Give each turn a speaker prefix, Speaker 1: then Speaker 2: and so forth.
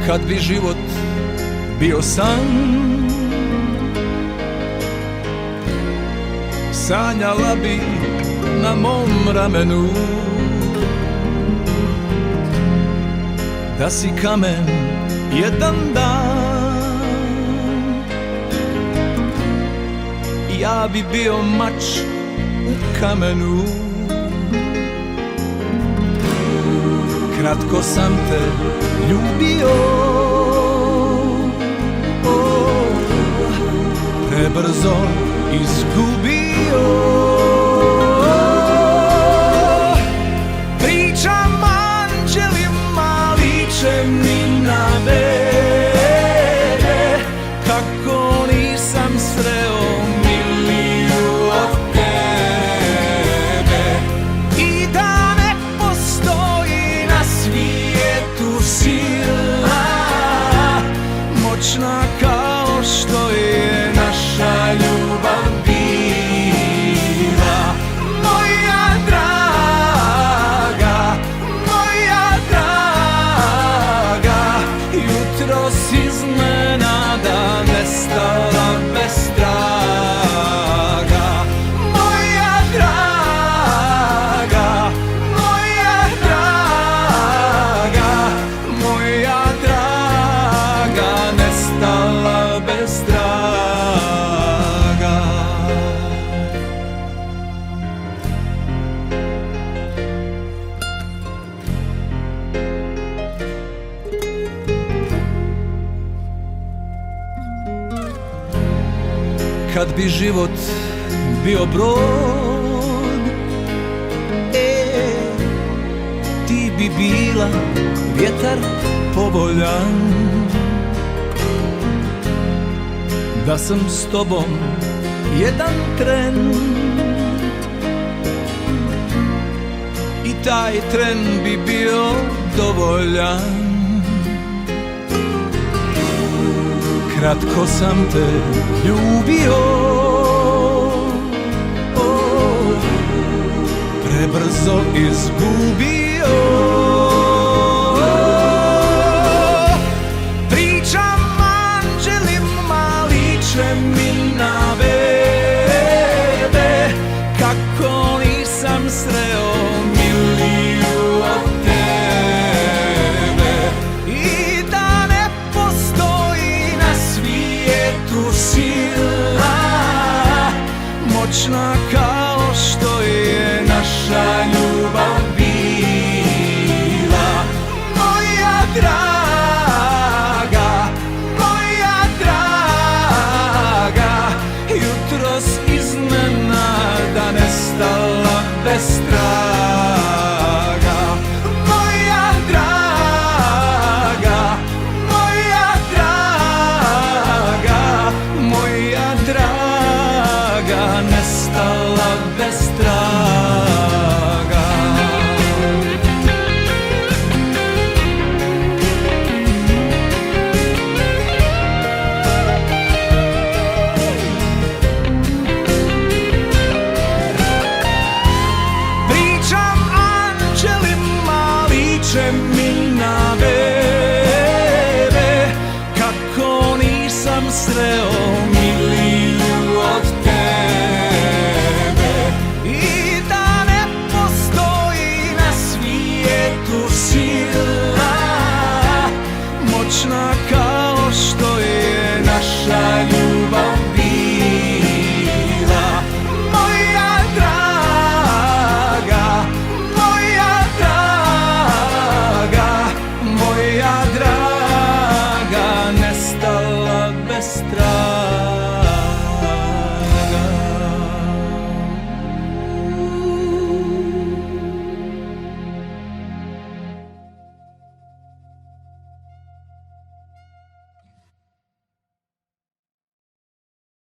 Speaker 1: Kad bi život bio san, sanjala bi na mom ramenu da si kamen jedan dan. Ja bi bio mač u kamenu, kratko sam te ljubio, prebrzo izgubio. Pričam anđelima, liče mi na mene, kako nisam sreo miliju od tebe. I da ne postoji na svijetu sila moćna kao što je naša ljubav bila. Moja draga, jutros iznenada nestala bez traga. Moja draga, nestala bez traga. Kad bi život bio brod, ti bi bila vjetar povoljan. Da sam s tobom jedan tren i taj tren bi bio dovoljan. Kratko sam te ljubio, prebrzo izgubio. Pričam anđelima, liče mi na bebe, kako nisam sreo miliju od tebe. I da ne postoji na svijetu sila moćna kao što je naša ljubav bila. Moja draga, jutros iznenada nestala bez traga. Moja draga, nestala bez traga. Pričam anđelima, liče mi na bebe, kako nisam sreo